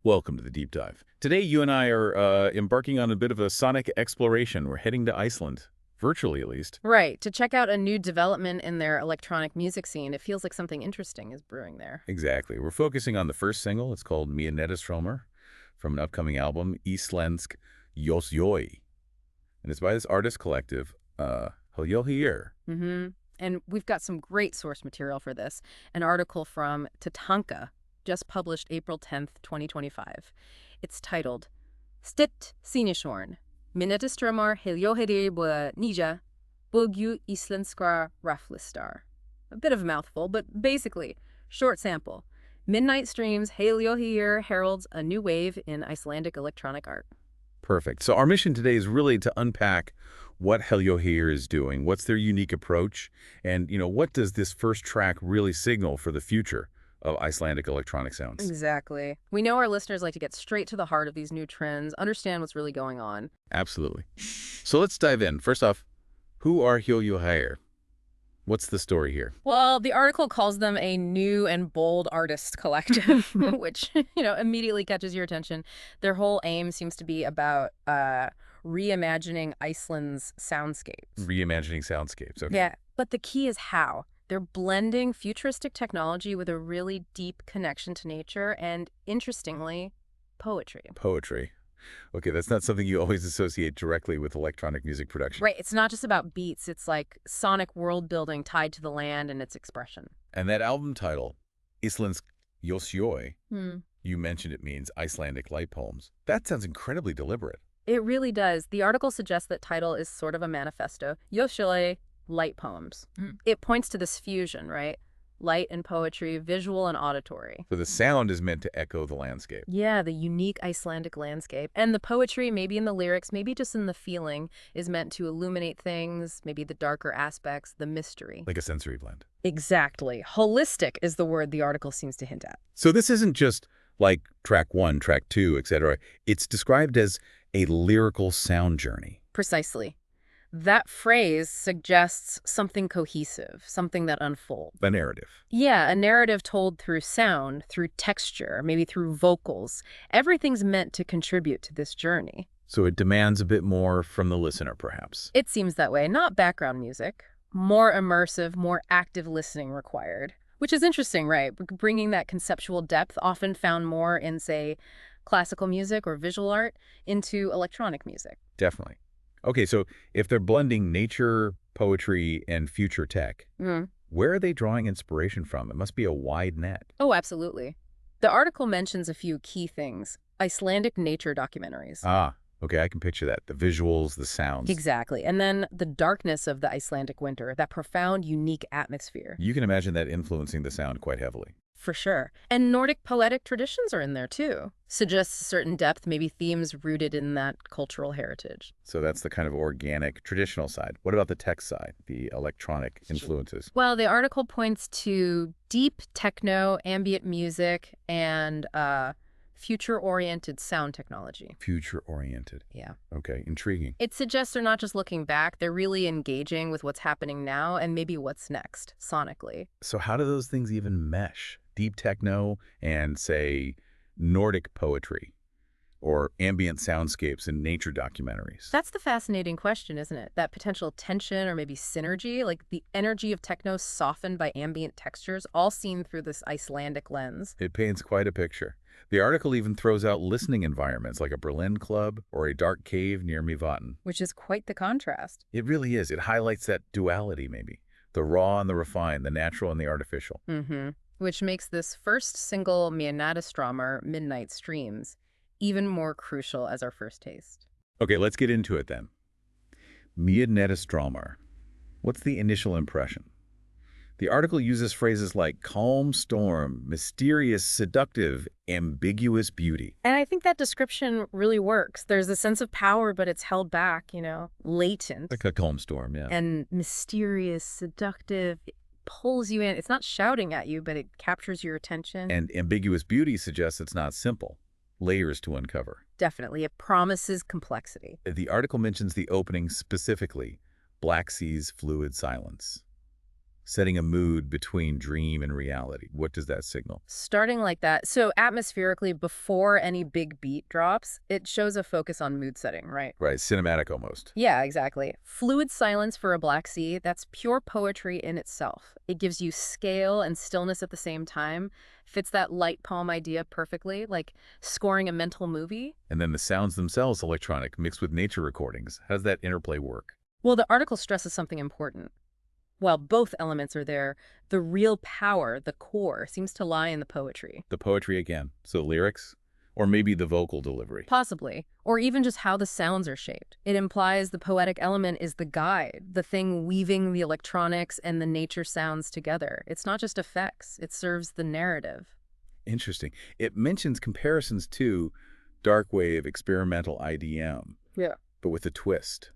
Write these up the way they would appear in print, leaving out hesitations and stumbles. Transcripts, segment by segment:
Welcome to the deep dive. Today, you and I are embarking on a bit of a sonic exploration. We're heading to Iceland, virtually at least. Right, to check out a new development in their electronic music scene. It feels like something interesting is brewing there. Exactly. We're focusing on the first single. It's called 𝗧𝗔𝗓𝗓 from an upcoming album, 𝗧𝗔𝗓𝗓𝗓. And it's by this artist collective, ᗑᗕᗕᗕ. Mm-hmm. And we've got some great source material for this. An article from TATANKA, just published April 10th, 2025. It's titled 𝗧𝗔𗧑𝗔𝗓𝗓 𝗧𝗔𝗓𝗓 ᗑᗕᗕᗕડાᗑ 𝗧𝗔 íslenskra raflistar. A bit of a mouthful, but basically, short sample. Midnight Streams 𝗧𝗕ᗕᗕ heralds a new wave in Icelandic electronic art. Perfect. So our mission today is really to unpack what 𝗧𝗕ᗕᗕ is doing, what's their unique approach, and, what does this first track really signal for the future of Icelandic electronic sounds? Exactly. We know our listeners like to get straight to the heart of these new trends, understand what's really going on. Absolutely. So let's dive in. First off, who are 𝗧𗕕ᗕᗕ? What's the story here? Well, the article calls them a new and bold artist collective, which, immediately catches your attention. Their whole aim seems to be about reimagining Iceland's soundscapes. Reimagining soundscapes. Okay. Yeah, but the key is how. They're blending futuristic technology with a really deep connection to nature and, interestingly, poetry. Poetry. Okay, that's not something you always associate directly with electronic music production. Right, it's not just about beats. It's like sonic world building tied to the land and its expression. And that album title, íslensk ljóðsjói, you mentioned it means Icelandic light poems. That sounds incredibly deliberate. It really does. The article suggests that title is sort of a manifesto. Ljóðsjói, light poems. It points to this fusion, right? Light and poetry, visual and auditory. So the sound is meant to echo the landscape. Yeah, the unique Icelandic landscape. And the poetry, maybe in the lyrics, maybe just in the feeling, is meant to illuminate things, maybe the darker aspects, the mystery. Like a sensory blend. Exactly. Holistic is the word the article seems to hint at. So this isn't just like track 1, track 2, etc. It's described as a lyrical sound journey. Precisely. That phrase suggests something cohesive, something that unfolds. A narrative. Yeah, a narrative told through sound, through texture, maybe through vocals. Everything's meant to contribute to this journey. So it demands a bit more from the listener, perhaps. It seems that way. Not background music. More immersive, more active listening required. Which is interesting, right? Bringing that conceptual depth, often found more in, say, classical music or visual art, into electronic music. Definitely. Okay, so if they're blending nature, poetry, and future tech, where are they drawing inspiration from? It must be a wide net. Oh, absolutely. The article mentions a few key things. Icelandic nature documentaries. Ah, okay, I can picture that. The visuals, the sounds. Exactly. And then the darkness of the Icelandic winter, that profound, unique atmosphere. You can imagine that influencing the sound quite heavily. For sure. And Nordic poetic traditions are in there, too. Suggests a certain depth, maybe themes rooted in that cultural heritage. So that's the kind of organic, traditional side. What about the tech side, the electronic influences? Well, the article points to deep techno, ambient music, and future-oriented sound technology. Future-oriented. Yeah. Okay, intriguing. It suggests they're not just looking back, they're really engaging with what's happening now and maybe what's next, sonically. So how do those things even mesh? Deep techno and, say, Nordic poetry or ambient soundscapes and nature documentaries? That's the fascinating question, isn't it? That potential tension or maybe synergy, like the energy of techno softened by ambient textures, all seen through this Icelandic lens. It paints quite a picture. The article even throws out listening environments like a Berlin club or a dark cave near Mývatn. Which is quite the contrast. It really is. It highlights that duality, maybe. The raw and the refined, the natural and the artificial. Which makes this first single, 𝗧𝗔𝗓𝗓, Midnight Streams, even more crucial as our first taste. Okay, let's get into it then. 𝗧𝗔𝗓𝗓𝗓. What's the initial impression? The article uses phrases like calm storm, mysterious, seductive, ambiguous beauty. And I think that description really works. There's a sense of power, but it's held back, latent. Like a calm storm, yeah. And mysterious, seductive, it pulls you in. It's not shouting at you, but it captures your attention. And ambiguous beauty suggests it's not simple. Layers to uncover. Definitely. It promises complexity. The article mentions the opening specifically, Black Sea's fluid silence. setting a mood between dream and reality. What does that signal? Starting like that. So atmospherically, before any big beat drops, it shows a focus on mood setting, right? Right, cinematic almost. Yeah, exactly. Fluid silence for a Black Sea, that's pure poetry in itself. It gives you scale and stillness at the same time. Fits that light poem idea perfectly, like scoring a mental movie. And then the sounds themselves electronic, mixed with nature recordings. How does that interplay work? Well, the article stresses something important. While both elements are there, the real power, the core, seems to lie in the poetry. The poetry again. So lyrics? Or maybe the vocal delivery? Possibly. Or even just how the sounds are shaped. It implies the poetic element is the guide, the thing weaving the electronics and the nature sounds together. It's not just effects. It serves the narrative. Interesting. It mentions comparisons to dark wave experimental IDM. Yeah. But with a twist.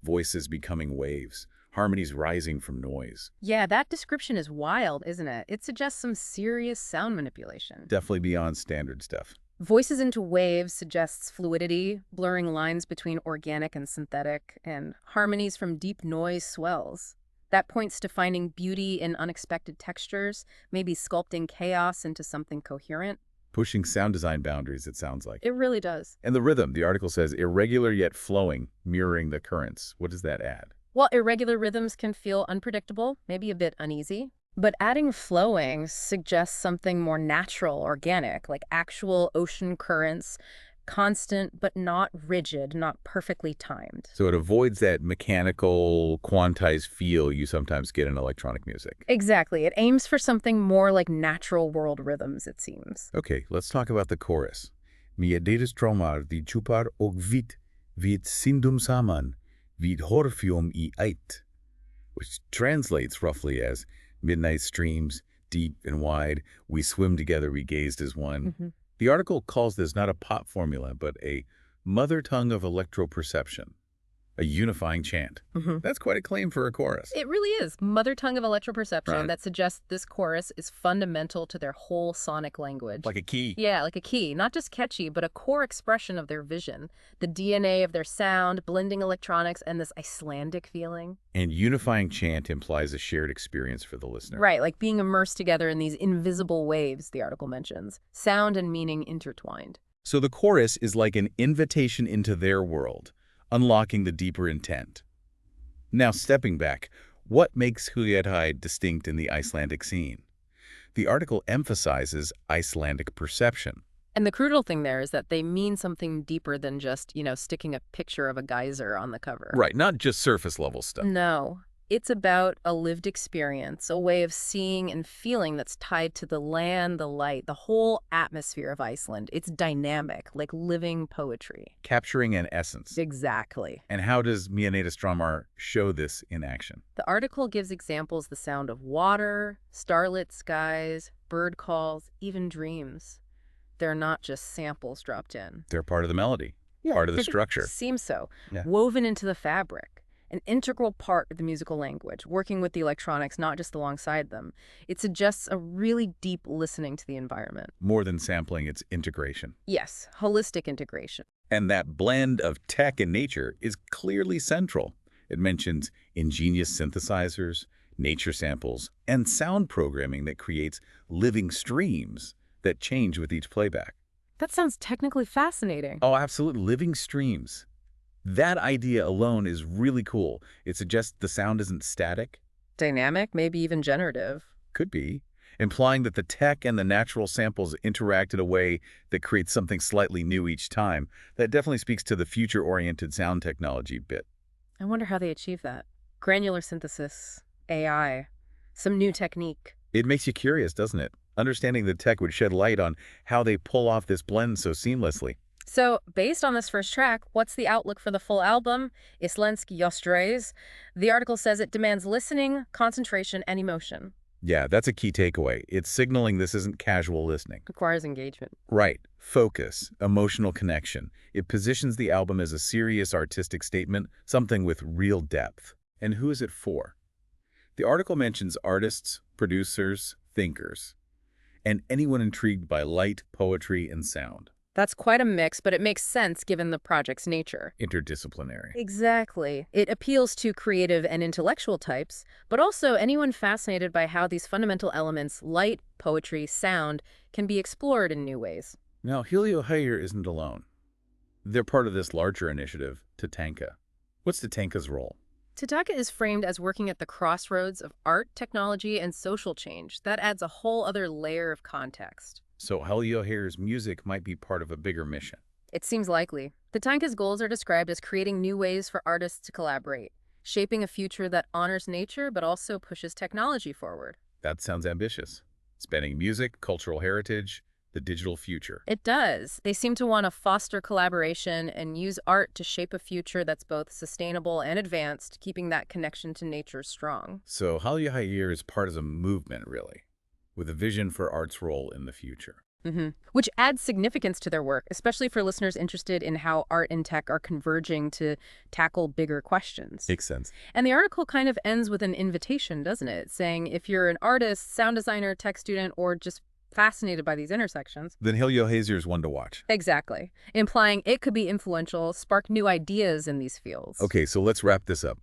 Voices becoming waves. Harmonies rising from noise. Yeah, that description is wild, isn't it? It suggests some serious sound manipulation. Definitely beyond standard stuff. Voices into waves suggests fluidity, blurring lines between organic and synthetic, and harmonies from deep noise swells. That points to finding beauty in unexpected textures, maybe sculpting chaos into something coherent. Pushing sound design boundaries, it sounds like. It really does. And the rhythm, the article says, irregular yet flowing, mirroring the currents. What does that add? Well, irregular rhythms can feel unpredictable, maybe a bit uneasy. But adding flowing suggests something more natural, organic, like actual ocean currents, constant but not rigid, not perfectly timed. So it avoids that mechanical, quantized feel you sometimes get in electronic music. Exactly. It aims for something more like natural world rhythms, it seems. Okay, let's talk about the chorus. 𝗧𝗔𝗧𝗔𝗡𝗞𝗔 og vit sindum saman, vid horfium I eit, which translates roughly as midnight streams, deep and wide, we swim together, we gazed as one. The article calls this not a pop formula, but a mother tongue of electroperception, a unifying chant. That's quite a claim for a chorus. It really is. Mother tongue of electroperception Right. that suggests this chorus is fundamental to their whole sonic language. Like a key. Yeah, like a key. Not just catchy, but a core expression of their vision. The DNA of their sound, blending electronics, and this Icelandic feeling. And unifying chant implies a shared experience for the listener. Right, like being immersed together in these invisible waves, the article mentions. Sound and meaning intertwined. So the chorus is like an invitation into their world, unlocking the deeper intent. Now, stepping back, what makes ◑𝗕ᗕ𝗓 distinct in the Icelandic scene? The article emphasizes Icelandic perception. And the crucial thing there is that they mean something deeper than just, sticking a picture of a geyser on the cover. Right, not just surface level stuff. No. It's about a lived experience, a way of seeing and feeling that's tied to the land, the light, the whole atmosphere of Iceland. It's dynamic, like living poetry. Capturing an essence. Exactly. And how does 𝗧𝗓 show this in action? The article gives examples the sound of water, starlit skies, bird calls, even dreams. They're not just samples dropped in. They're part of the melody, part of the structure. Seems so. Yeah. Woven into the fabric. An integral part of the musical language, working with the electronics, not just alongside them. It suggests a really deep listening to the environment. More than sampling, it's integration. Yes, holistic integration. And that blend of tech and nature is clearly central. It mentions ingenious synthesizers, nature samples, and sound programming that creates living streams that change with each playback. That sounds technically fascinating. Oh, absolutely. Living streams. That idea alone is really cool. It suggests the sound isn't static. Dynamic, maybe even generative. Could be. Implying that the tech and the natural samples interact in a way that creates something slightly new each time. That definitely speaks to the future-oriented sound technology bit. I wonder how they achieve that. Granular synthesis, AI, some new technique. It makes you curious, doesn't it? Understanding the tech would shed light on how they pull off this blend so seamlessly. So, based on this first track, what's the outlook for the full album, 𝗧𝗓𝗓𝗓? The article says it demands listening, concentration, and emotion. Yeah, that's a key takeaway. It's signaling this isn't casual listening. Requires engagement. Right. Focus, emotional connection. It positions the album as a serious artistic statement, something with real depth. And who is it for? The article mentions artists, producers, thinkers, and anyone intrigued by light, poetry, and sound. That's quite a mix, but it makes sense given the project's nature. Interdisciplinary. Exactly. It appeals to creative and intellectual types, but also anyone fascinated by how these fundamental elements, light, poetry, sound, can be explored in new ways. Now, 𝗧𝗓𝗓 isn't alone. They're part of this larger initiative, TATANKA. What's TATANKA's role? TATANKA is framed as working at the crossroads of art, technology, and social change. That adds a whole other layer of context. So 𝗧𝗓𝗓's music might be part of a bigger mission. It seems likely. TATANKA's goals are described as creating new ways for artists to collaborate, shaping a future that honors nature but also pushes technology forward. That sounds ambitious. Spanning music, cultural heritage, the digital future. It does. They seem to want to foster collaboration and use art to shape a future that's both sustainable and advanced, keeping that connection to nature strong. So 𝗧𝗓𝗓 is part of a movement, really, with a vision for art's role in the future. Which adds significance to their work, especially for listeners interested in how art and tech are converging to tackle bigger questions. Makes sense. And the article kind of ends with an invitation, doesn't it? Saying if you're an artist, sound designer, tech student, or just fascinated by these intersections, Then 𝗧𝗓𝗓 is one to watch. Exactly. Implying it could be influential, spark new ideas in these fields. Okay, so let's wrap this up.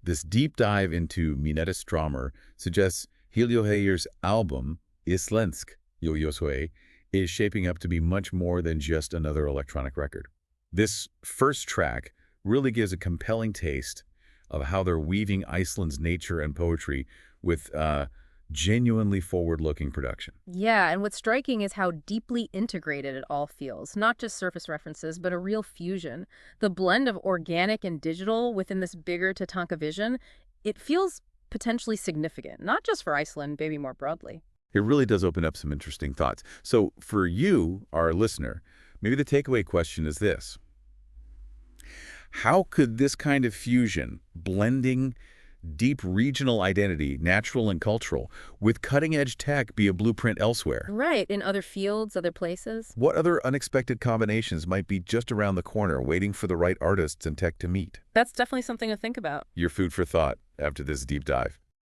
This deep dive into ◵Strámur suggests 𝗧𝗓𝗓's album, ◧ is shaping up to be much more than just another electronic record. This first track really gives a compelling taste of how they're weaving Iceland's nature and poetry with genuinely forward-looking production. Yeah, and what's striking is how deeply integrated it all feels. Not just surface references, but a real fusion. The blend of organic and digital within this bigger TATANKA vision, it feels potentially significant, not just for Iceland, maybe more broadly. It really does open up some interesting thoughts. So for you, our listener, maybe the takeaway question is this. How could this kind of fusion, blending deep regional identity, natural and cultural, with cutting-edge tech be a blueprint elsewhere? Right, in other fields, other places. What other unexpected combinations might be just around the corner waiting for the right artists and tech to meet? That's definitely something to think about. Your food for thought after this deep dive.